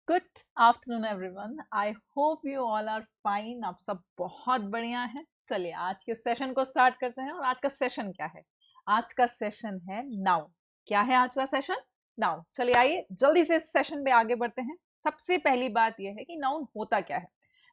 Good afternoon everyone. I hope you all are fine. आप सब बहुत बढ़िया हैं। चलिए आज के सेशन को स्टार्ट करते हैं। और आज का सेशन क्या है? आज का सेशन है नाउन। क्या है आज का सेशन? नाउन। चलिए आइए जल्दी से इस सेशन पे आगे बढ़ते हैं। सबसे पहली बात यह है कि नाउन होता क्या है।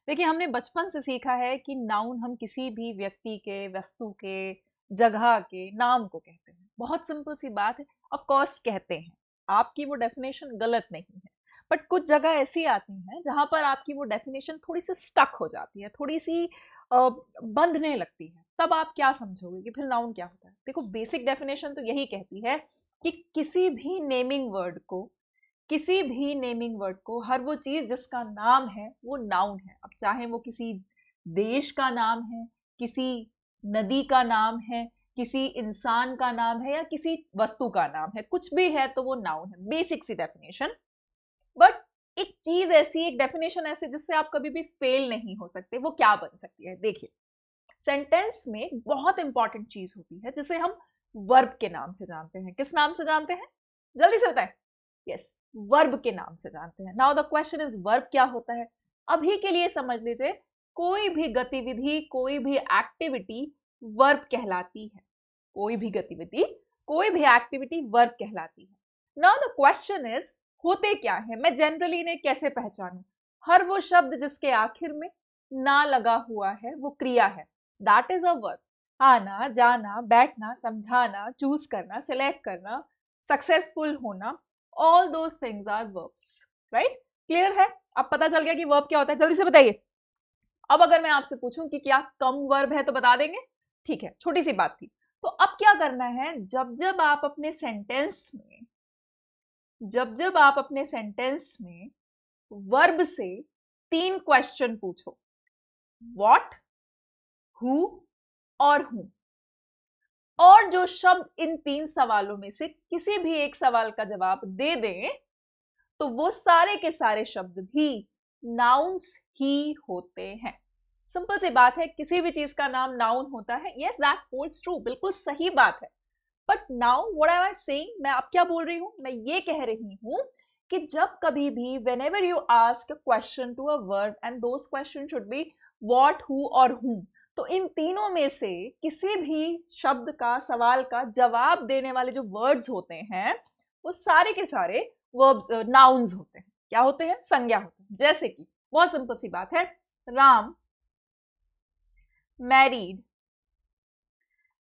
देखिए, हमने बचपन से सीखा है कि नाउन हम किसी भी व्यक्ति के, वस्तु के, जगह के नाम को कहते हैं। बहुत सिंपल सी बात है। ऑफ कोर्स कहते हैं, आपकी वो डेफिनेशन गलत नहीं है। बट कुछ जगह ऐसी आती हैं जहां पर आपकी वो डेफिनेशन थोड़ी सी स्टक हो जाती है, थोड़ी सी बंधने लगती है। तब आप क्या समझोगे कि फिर नाउन क्या होता है? देखो, बेसिक डेफिनेशन तो यही कहती है कि किसी भी नेमिंग वर्ड को हर वो चीज जिसका नाम है वो नाउन है। अब चाहे वो किसी देश का नाम है, किसी नदी का नाम है, किसी इंसान का नाम है, या किसी वस्तु का नाम है, कुछ भी है तो वो नाउन है। Basic C definition. बट एक चीज ऐसी, एक डेफिनेशन ऐसी जिससे आप कभी भी फेल नहीं हो सकते, वो क्या बन सकती है? देखिए, सेंटेंस में बहुत इंपॉर्टेंट चीज होती है जिसे हम वर्ब के नाम से जानते हैं। किस नाम से जानते हैं? जल्दी से बताएं। यस, वर्ब के नाम से जानते हैं। Now the question is, verb क्या होता है? अभी के लिए समझ लीजिए, कोई भी गतिविधि, कोई भी एक्टिविटी वर्ब कहलाती है। कोई भी गतिविधि, कोई भी एक्टिविटी वर्ब कहलाती है। नाउ द क्वेश्चन इज, होते क्या है? मैं जनरली इन्हें कैसे पहचानूं? हर वो शब्द जिसके आखिर में ना लगा हुआ है वो क्रिया है। That is a verb. आना, जाना, बैठना, समझाना, चूज करना, सिलेक्ट करना, सक्सेसफुल होना, all those things are verbs. Right? Clear है? अब पता चल गया कि वर्ब क्या होता है। जल्दी से बताइए। अब अगर मैं आपसे पूछूं कि क्या कम वर्ब है तो बता देंगे? ठीक है, छोटी सी बात थी। तो अब क्या करना है, जब जब आप अपने सेंटेंस में वर्ब से 3 क्वेश्चन पूछो। व्हाट, हु और हूं। और जो शब्द इन 3 सवालों में से किसी भी एक सवाल का जवाब दे दें, तो वो सारे के सारे शब्द भी नाउन्स ही होते हैं। सिंपल सी बात है, किसी भी चीज का नाम नाउन होता है। यस, दैट होल्ड्स ट्रू, बिल्कुल सही बात है। But now what am I saying, मैं अब क्या बोल रही हूं? मैं ये कह रही हूं कि जब कभी भी, whenever you ask a question to a verb and those questions should be what, who और whom, तो इन तीनों में से किसी भी शब्द का, सवाल का जवाब देने वाले जो वर्ड्स होते हैं वो सारे के सारे वर्ब्स, नाउन्स होते हैं। क्या होते हैं? संज्ञा होते हैं। जैसे कि बहुत सिंपल सी बात है, Ram married,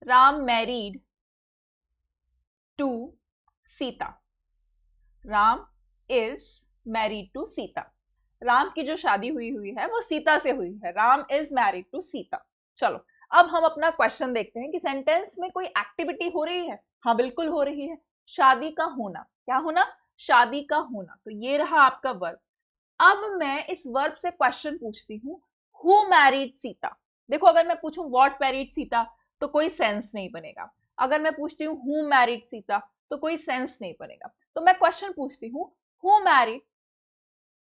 Ram married to Sita. Ram is married to Sita. Ram की जो शादी हुई हुई है वो सीता से हुई है। Ram is married to Sita. चलो, अब हम अपना क्वेश्चन देखते हैं कि सेंटेंस में कोई एक्टिविटी हो रही है? हाँ, बिल्कुल हो रही है। शादी का होना। क्या होना? शादी का होना। तो ये रहा आपका वर्ब। अब मैं इस वर्ब से क्वेश्चन पूछती हूँ, हु मैरिड सीता। देखो, अगर मैं पूछूं व्हाट मैरिड सीता तो कोई सेंस नहीं बनेगा। अगर मैं पूछती हूँ हु मैरिड सीता तो कोई सेंस नहीं बनेगा। तो मैं क्वेश्चन पूछती हूँ, who married,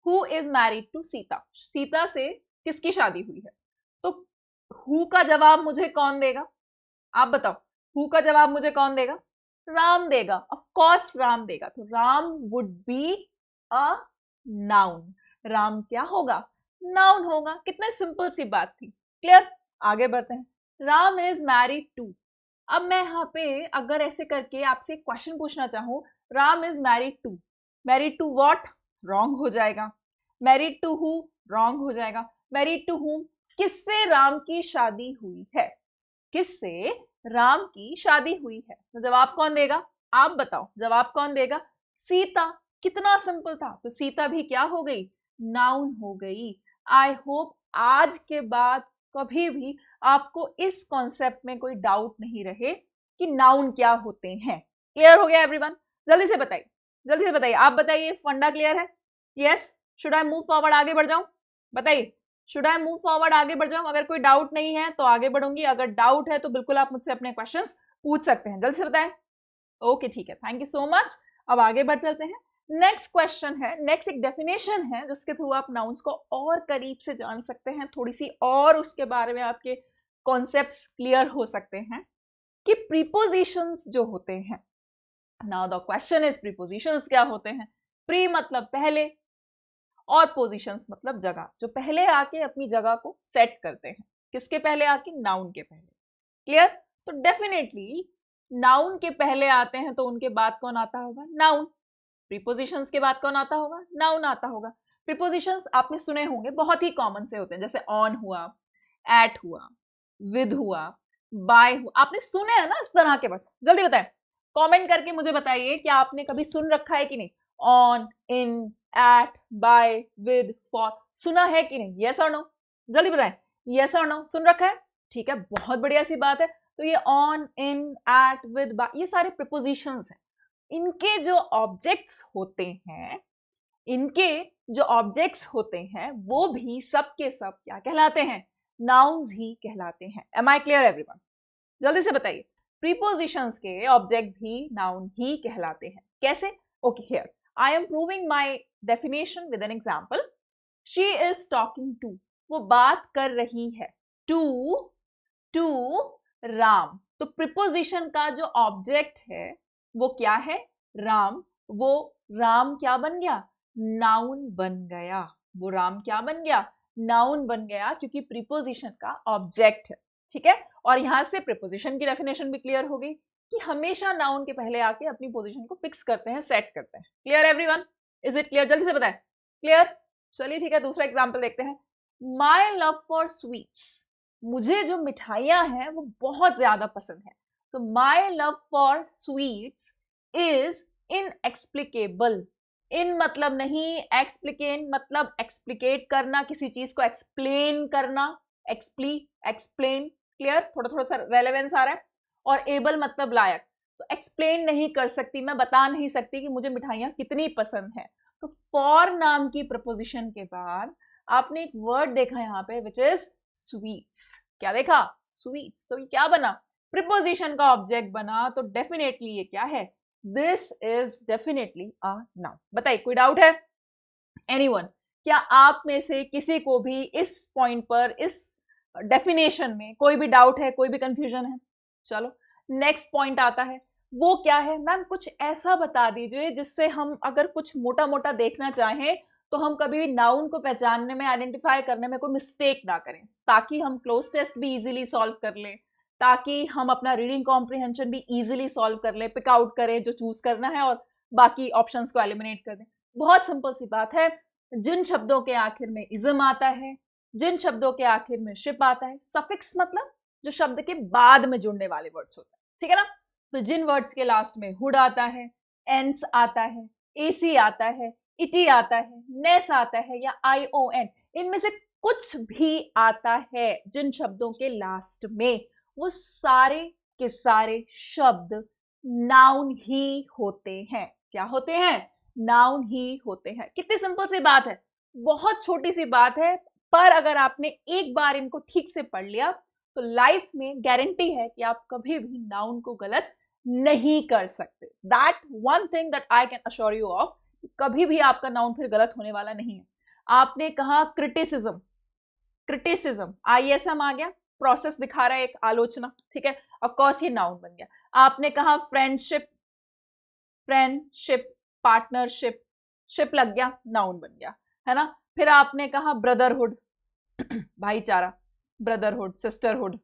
who is married to Sita. Sita से किसकी शादी हुई है? तो हु का जवाब मुझे कौन देगा? आप बताओ। हु का जवाब मुझे कौन देगा? राम देगा। ऑफ कोर्स राम देगा। तो Ram would be a noun. Ram क्या होगा? नाउन होगा। कितने सिंपल सी बात थी। क्लियर? आगे बढ़ते हैं। Ram is married to. अब मैं यहाँ पे अगर ऐसे करके आपसे क्वेश्चन पूछना चाहूं, Ram is married to what? Wrong हो जाएगा। Married to who? रॉन्ग हो जाएगा। Married to whom? किससे राम की शादी हुई है? किससे राम की शादी हुई है? तो जवाब कौन देगा? आप बताओ, जवाब कौन देगा? सीता। कितना सिंपल था। तो सीता भी क्या हो गई? नाउन हो गई। आई होप आज के बाद कभी भी आपको इस कॉन्सेप्ट में कोई डाउट नहीं रहे कि नाउन क्या होते हैं। क्लियर हो गया एवरीवन? जल्दी से बताइए, जल्दी से बताइए। आप बताइए, फंडा क्लियर है? Yes? Should I move forward, आगे बढ़ जाऊं? बताइए, शुड आई मूव फॉरवर्ड, आगे बढ़ जाऊं? अगर कोई डाउट नहीं है तो आगे बढ़ूंगी, अगर डाउट है तो बिल्कुल आप मुझसे अपने क्वेश्चंस पूछ सकते हैं। जल्दी से बताएं। ओके, ठीक है, थैंक यू सो मच। अब आगे बढ़ चलते हैं। नेक्स्ट क्वेश्चन है, नेक्स्ट एक डेफिनेशन है जिसके थ्रू आप नाउन्स को और करीब से जान सकते हैं, थोड़ी सी और उसके बारे में आपके कॉन्सेप्ट्स क्लियर हो सकते हैं कि प्रीपोजिशंस जो होते हैं। Now the question is, prepositions क्या होते हैं? प्री मतलब पहले, और पोजीशंस मतलब जगह, जो पहले आके अपनी जगह को सेट करते हैं। किसके पहले आके? नाउन के पहले। क्लियर? तो डेफिनेटली नाउन के पहले आते हैं तो उनके बाद कौन आता होगा? नाउन। प्रीपोजिशंस के बाद कौन आता होगा? नाउन आता होगा। प्रीपोजिशंस आपने सुने होंगे, बहुत ही कॉमन से होते हैं, जैसे ऑन हुआ, एट हुआ, विद हुआ, बाय हुआ। आपने सुने हैं ना इस तरह के वर्ड्स? जल्दी बताएं, कमेंट करके मुझे बताइए कि आपने कभी सुन रखा है कि नहीं? On, in, at, by, with, for, सुना है कि नहीं? यस और नो? जल्दी बताएं, यस और नो? सुन रखा है? ठीक है, बहुत बढ़िया सी बात है। तो ये on, in, at, with, by, ये सारे प्रीपोजिशंस हैं। इनके जो ऑब्जेक्ट्स होते हैं, वो भी सब के सब क्या कहलाते हैं? नाउन्स ही कहलाते हैं। Am I clear everyone? जल्दी से बताइए, प्रीपोजिशंस के ऑब्जेक्ट भी नाउन ही कहलाते हैं। कैसे? Okay, here I am proving my definition with an example. She is talking to, वो बात कर रही है, टू राम। तो प्रीपोजिशन का जो ऑब्जेक्ट है वो क्या है? राम। वो राम क्या बन गया? नाउन बन गया। वो राम क्या बन गया? नाउन बन गया, क्योंकि प्रीपोजिशन का ऑब्जेक्ट है। ठीक है, और यहां से प्रीपोजिशन की डेफिनेशन भी क्लियर हो गई कि हमेशा नाउन के पहले आके अपनी पोजीशन को फिक्स करते हैं, सेट करते हैं। Clear everyone? Is it clear? जल्दी से बताएं। क्लियर? चलिए ठीक है, दूसरा एग्जाम्पल देखते हैं। माई लव फॉर स्वीट्स, मुझे जो मिठाइयां हैं वो बहुत ज्यादा पसंद है। So my love for sweets is inexplicable. इन मतलब नहीं, एक्सप्लिकेन मतलब एक्सप्लिकेट करना, किसी चीज को एक्सप्लेन करना, एक्सप्लेन। क्लियर? थोड़ा थोड़ा सा रेलेवेंस आ रहा है। और एबल मतलब लायक, तो एक्सप्लेन नहीं कर सकती, मैं बता नहीं सकती कि मुझे मिठाइयां कितनी पसंद है। तो फॉर नाम की प्रपोजिशन के बाद आपने एक वर्ड देखा यहाँ पे, विच इज स्वीट्स। क्या देखा? स्वीट्स। तो ये क्या बना? प्रीपोजिशन का ऑब्जेक्ट बना। तो डेफिनेटली ये क्या है? This is definitely a noun. बताइए, कोई डाउट है? एनीवन? क्या आप में से किसी को भी इस पॉइंट पर, इस डेफिनेशन में कोई भी डाउट है, कोई भी कंफ्यूजन है? चलो नेक्स्ट पॉइंट आता है। वो क्या है? मैम कुछ ऐसा बता दीजिए जिससे हम अगर कुछ मोटा मोटा देखना चाहें तो हम कभी भी नाउन को पहचानने में, आइडेंटिफाई करने में कोई मिस्टेक ना करें, ताकि हम क्लोज टेस्ट भी इजीली सॉल्व कर लें, ताकि हम अपना रीडिंग कॉम्प्रिहेंशन भी इजीली सॉल्व कर लें, पिक आउट करें जो चूज करना है और बाकी ऑप्शंस को एलिमिनेट कर दें। बहुत सिंपल सी बात है। जिन शब्दों के आखिर में इज्म आता है, जिन शब्दों के आखिर में शिप आता है, सफिक्स मतलब जो शब्द के बाद में जुड़ने वाले वर्ड्स होते हैं, ठीक है ना? तो जिन वर्ड्स के लास्ट में हुड आता है, एंस आता है, एसी आता है, इटी आता है, नेस आता है, या ION, इनमें से कुछ भी आता है जिन शब्दों के लास्ट में, वो सारे के सारे शब्द नाउन ही होते हैं। क्या होते हैं? नाउन ही होते हैं। कितनी सिंपल सी बात है, बहुत छोटी सी बात है, पर अगर आपने एक बार इनको ठीक से पढ़ लिया तो लाइफ में गारंटी है कि आप कभी भी नाउन को गलत नहीं कर सकते। That one thing that I can assure you of, कभी भी आपका नाउन फिर गलत होने वाला नहीं है। आपने कहा क्रिटिसिज्म, क्रिटिसिज्म ISM आ गया, प्रोसेस दिखा रहा है, एक आलोचना, ठीक है, ऑफ कोर्स ये नाउन बन गया। आपने कहा फ्रेंडशिप, फ्रेंडशिप, पार्टनरशिप, शिप लग गया, नाउन बन गया, है ना? फिर आपने कहा ब्रदरहुड, भाईचारा, brotherhood, sisterhood,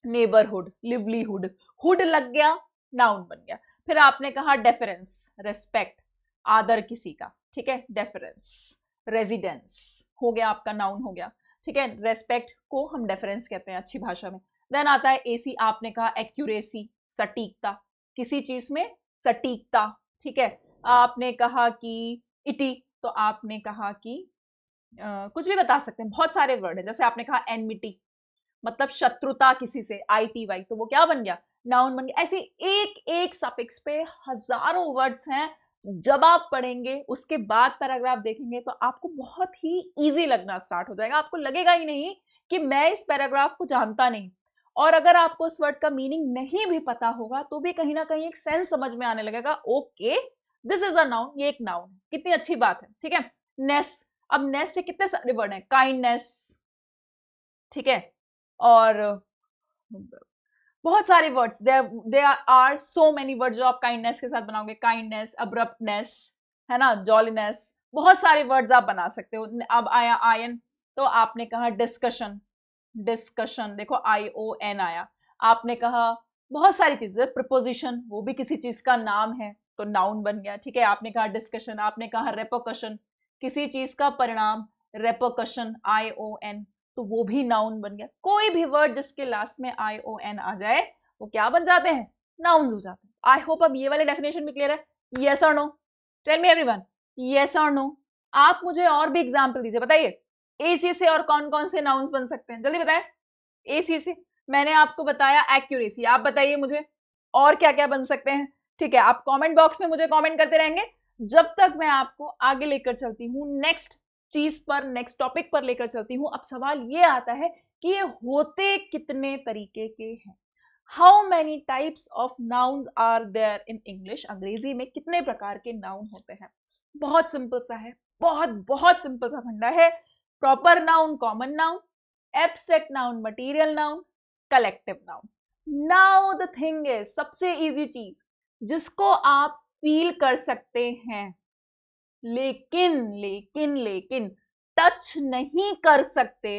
neighbourhood, livelihood, hood लग गया, नाउन बन गया। फिर आपने कहा डेफरेंस, रेस्पेक्ट, आदर किसी का, ठीक है, डेफरेंस। रेजिडेंस हो गया, आपका नाउन हो गया, ठीक है। रेस्पेक्ट को हम डेफरेंस कहते हैं अच्छी भाषा में। देन आता है एसी, आपने कहा एक्यूरेसी, सटीकता, किसी चीज में सटीकता, ठीक है। आपने कहा कि इटी, तो आपने कहा कि कुछ भी बता सकते हैं, बहुत सारे वर्ड है। जैसे आपने कहा एनमिटी, मतलब शत्रुता किसी से, ITY, तो वो क्या बन गया? नाउन बन गया। ऐसे एक एक सफिक्स पे हजारों वर्ड्स हैं। जब आप पढ़ेंगे उसके बाद पैराग्राफ देखेंगे तो आपको बहुत ही इजी लगना स्टार्ट हो जाएगा। आपको लगेगा ही नहीं कि मैं इस पैराग्राफ को जानता नहीं। और अगर आपको उस वर्ड का मीनिंग नहीं भी पता होगा तो भी कहीं ना कहीं एक सेंस समझ में आने लगेगा, okay this is a noun, ये एक नाउन है। कितनी अच्छी बात है, ठीक है। नेस, अब नेस से कितने सारे वर्ड हैं? काइंडनेस, ठीक है, और बहुत सारे words, they are so many words जो आप काइंडनेस के साथ बनाओगे। काइंडनेस, अब्रप्टनेस, है ना, जॉलीनेस, बहुत सारे वर्ड्स आप बना सकते हो। अब आया आयन, तो आपने कहा डिस्कशन, डिस्कशन, देखो ION आया। आपने कहा बहुत सारी चीजें, प्रपोजिशन, वो भी किसी चीज का नाम है तो नाउन बन गया, ठीक है। आपने कहा डिस्कशन, आपने कहा रेपोकशन, किसी चीज का परिणाम, रेपोकशन, ION, तो वो भी नाउन बन गया। कोई भी वर्ड जिसके लास्ट में ION आ जाए वो क्या बन जाते हैं, नाउन्स हो जाते हैं। आई होप अब ये वाले डेफिनेशन भी क्लियर है। यस और no, tell me everyone, yes और नो। आप मुझे और भी एग्जांपल दीजिए, बताइए AC से और कौन कौन से नाउन्स बन सकते हैं, जल्दी बताएं। AC से मैंने आपको बताया एक्यूरेसी, आप बताइए मुझे और क्या क्या बन सकते हैं। ठीक है, आप कमेंट बॉक्स में मुझे कमेंट करते रहेंगे जब तक मैं आपको आगे लेकर चलती हूँ, नेक्स्ट चीज पर, नेक्स्ट टॉपिक पर लेकर चलती हूँ। अब सवाल ये आता है कि ये होते कितने तरीके के हैं। How many types of nouns are there in English, अंग्रेजी में कितने प्रकार के नाउन होते हैं। बहुत सिंपल सा है, बहुत बहुत सिंपल सा फंडा है। Proper noun, common noun, abstract noun, material noun, collective noun. Now the thing is, सबसे इजी चीज जिसको आप फील कर सकते हैं लेकिन लेकिन लेकिन टच नहीं कर सकते,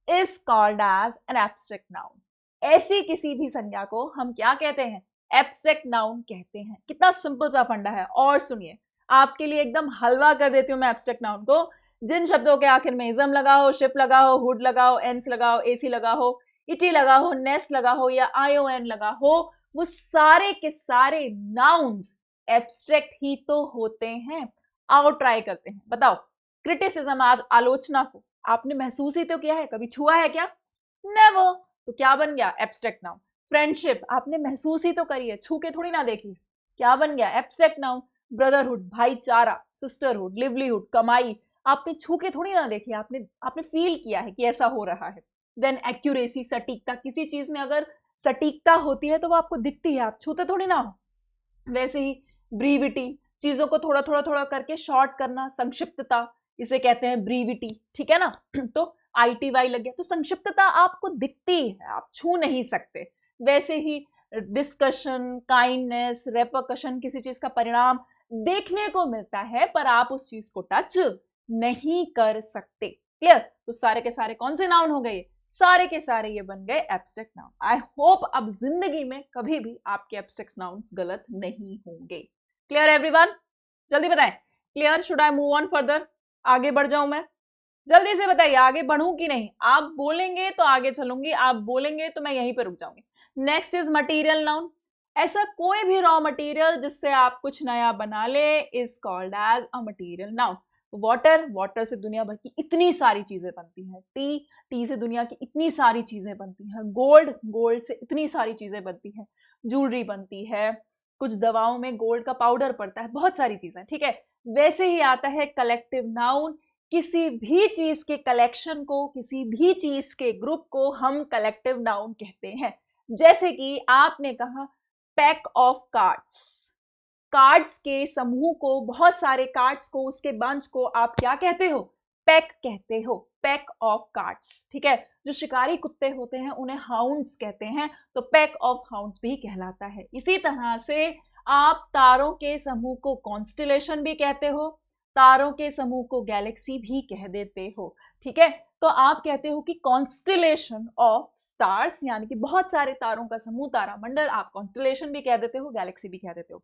is called as an abstract noun. ऐसी किसी भी संज्ञा को हम क्या कहते हैं, एब्स्ट्रैक्ट नाउन कहते हैं। कितना सिंपल सा फंडा है। और सुनिए, आपके लिए एकदम हलवा कर देती हूं मैं एब्स्ट्रैक्ट नाउन को। जिन शब्दों के आखिर में इज्म लगा हो, शिप लगा हो, हुड लगा हो, एंस लगा हो, AC लगा हो, इटी लगा हो, नेस लगा हो या ION लगा हो, वो सारे के सारे नाउन्स एब्स्ट्रैक्ट ही तो होते हैं। आओ ट्राई करते हैं, बताओ। क्रिटिसिज्म, आज आलोचना को आपने महसूस ही तो किया है, कभी छुआ है क्या, नेवर, तो क्या बन गया, एब्स्ट्रैक्ट नाउन। फ्रेंडशिप आपने महसूस ही तो करी है, छू के थोड़ी ना देखी, क्या बन गया, एब्स्ट्रैक्ट नाउन। ब्रदरहुड, भाईचारा, सिस्टरहुड, लिवलीहुड, कमाई, आपने छू के थोड़ी ना देखी, आपने फील किया है कि ऐसा हो रहा है। देन एक्यूरेसी, सटीकता, किसी चीज में अगर सटीकता होती है तो वो आपको दिखती है, आप छूते थोड़ी ना हो। वैसे ही ब्रीविटी, चीजों को थोड़ा थोड़ा थोड़ा करके शॉर्ट करना, संक्षिप्तता, इसे कहते हैं ब्रीविटी, ठीक है ना। तो ITY लग गया, तो संक्षिप्तता आपको दिखती है, आप छू नहीं सकते। वैसे ही डिस्कशन, काइंडनेस, रेपरकशन, किसी चीज का परिणाम देखने को मिलता है पर आप उस चीज को टच नहीं कर सकते। क्लियर, तो सारे के सारे कौन से नाउन हो गए, सारे के सारे ये बन गए एब्स्ट्रैक्ट नाउन। आई होप अब जिंदगी में कभी भी आपके एब्स्ट्रैक्ट नाउन्स गलत नहीं होंगे। क्लियर एवरीवन, जल्दी बताएं। Clear, should I move on further, आगे बढ़ जाऊं मैं, जल्दी से बताइए आगे बढ़ूं कि नहीं। आप बोलेंगे तो आगे चलूंगी, आप बोलेंगे तो मैं यहीं पर रुक जाऊंगी। Next is material noun. ऐसा कोई भी रॉ मटीरियल जिससे आप कुछ नया बना ले is called as a material noun. Water, water से दुनिया भर की इतनी सारी चीजें बनती हैं। टी से दुनिया की इतनी सारी चीजें बनती हैं। गोल्ड, गोल्ड से इतनी सारी चीजें बनती हैं। ज्वेलरी बनती है, कुछ दवाओं में गोल्ड का पाउडर पड़ता है, बहुत सारी चीजें, ठीक है। वैसे ही आता है कलेक्टिव नाउन। किसी भी चीज के कलेक्शन को, किसी भी चीज के ग्रुप को हम कलेक्टिव नाउन कहते हैं। जैसे कि आपने कहा पैक ऑफ कार्ड्स, कार्ड्स के समूह को, बहुत सारे कार्ड्स को, उसके बंच को आप क्या कहते हो, पैक कहते हो, पैक ऑफ कार्ड्स, ठीक है। जो शिकारी कुत्ते होते हैं उन्हें हाउंड्स कहते हैं, तो पैक ऑफ हाउंड्स भी कहलाता है। इसी तरह से आप तारों के समूह को कॉन्स्टिलेशन भी कहते हो, तारों के समूह को गैलेक्सी भी कह देते हो, ठीक है। तो आप कहते हो कि कॉन्स्टिलेशन ऑफ स्टार्स, यानी कि बहुत सारे तारों का समूह, तारामंडल, आप कॉन्स्टिलेशन भी कह देते हो, गैलेक्सी भी कह देते हो।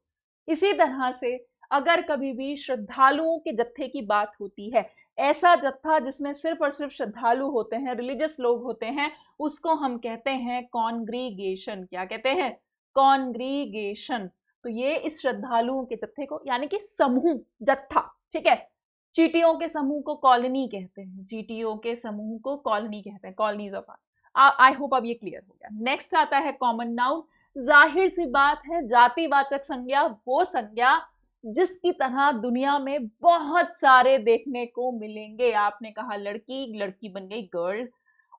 इसी तरह से अगर कभी भी श्रद्धालुओं के जत्थे की बात होती है, ऐसा जत्था जिसमें सिर्फ और सिर्फ श्रद्धालु होते हैं, रिलीजियस लोग होते हैं, उसको हम कहते हैं कॉन्ग्रीगेशन। क्या कहते हैं, कॉन्ग्रीगेशन। तो ये इस श्रद्धालुओं के जत्थे को, यानी कि समूह, जत्था, ठीक है। चींटियों के समूह को कॉलोनी कहते हैं, चींटियों के समूह को कॉलोनी कहते हैं, कॉलोनीज ऑफ। आई होप अब ये क्लियर हो गया। नेक्स्ट आता है कॉमन नाउन। जाहिर सी बात है, जातिवाचक संज्ञा वो संज्ञा जिसकी तरह दुनिया में बहुत सारे देखने को मिलेंगे। आपने कहा लड़की, लड़की बन गई गर्ल,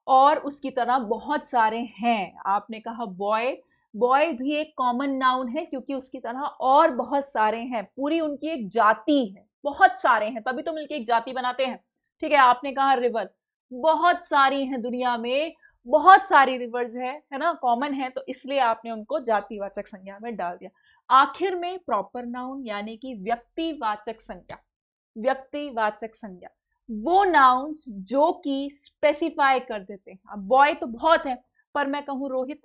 और उसकी तरह बहुत सारे हैं। आपने कहा बॉय, बॉय भी एक कॉमन नाउन है क्योंकि उसकी तरह और बहुत सारे हैं, पूरी उनकी एक जाति है, बहुत सारे हैं तभी तो मिलके एक जाति बनाते हैं, ठीक है। आपने कहा रिवर, बहुत सारी हैं दुनिया में, बहुत सारी रिवर्स है ना, कॉमन है, तो इसलिए आपने उनको जातिवाचक संज्ञा में डाल दिया। आखिर में प्रॉपर नाउन यानी कि व्यक्तिवाचक संज्ञा। व्यक्तिवाचक संज्ञा, वो नाउन्स जो कि स्पेसिफाई कर देते हैं। अब बॉय तो बहुत है, पर मैं कहूं रोहित,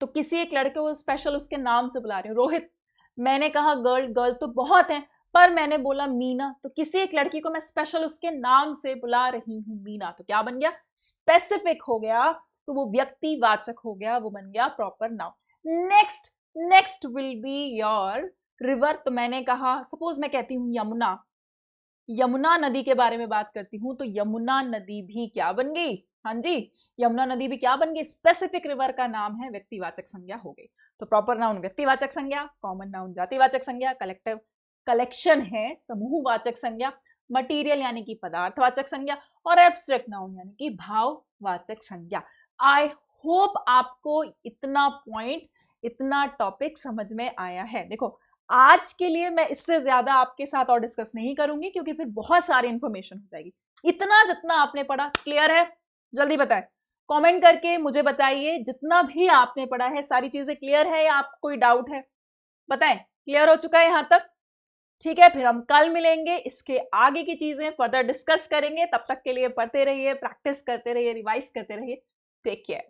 तो किसी एक लड़के को स्पेशल उसके नाम से बुला रही हूँ, रोहित। मैंने कहा गर्ल, गर्ल तो बहुत है, पर मैंने बोला मीना, तो किसी एक लड़की को मैं स्पेशल उसके नाम से बुला रही हूँ मीना, तो क्या बन गया? स्पेसिफिक हो गया, तो वो व्यक्तिवाचक हो गया, वो बन गया proper noun. Next next will be your river. तो मैंने कहा सपोज मैं कहती हूँ यमुना, यमुना नदी के बारे में बात करती हूं, तो यमुना नदी भी क्या बन गई? हाँ जी, यमुना नदी भी क्या बन गई? स्पेसिफिक रिवर का नाम है, व्यक्तिवाचक संज्ञा हो गई। तो प्रॉपर नाउन व्यक्तिवाचक संज्ञा, कॉमन नाउन जातिवाचक संज्ञा, कलेक्टिव कलेक्शन है समूहवाचक संज्ञा, मटीरियल यानी कि पदार्थवाचक संज्ञा, और एब्स्ट्रैक्ट नाउन यानी कि भाववाचक संज्ञा। आई होप आपको इतना पॉइंट, इतना टॉपिक समझ में आया है। देखो, आज के लिए मैं इससे ज्यादा आपके साथ और डिस्कस नहीं करूंगी, क्योंकि फिर बहुत सारी इंफॉर्मेशन हो जाएगी। इतना जितना आपने पढ़ा क्लियर है? जल्दी बताएं, कमेंट करके मुझे बताइए, जितना भी आपने पढ़ा है सारी चीजें क्लियर है या आपको कोई डाउट है? बताएं, क्लियर हो चुका है यहां तक? ठीक है, फिर हम कल मिलेंगे, इसके आगे की चीजें फर्दर डिस्कस करेंगे। तब तक के लिए पढ़ते रहिए, प्रैक्टिस करते रहिए, रिवाइज करते रहिए। Take care.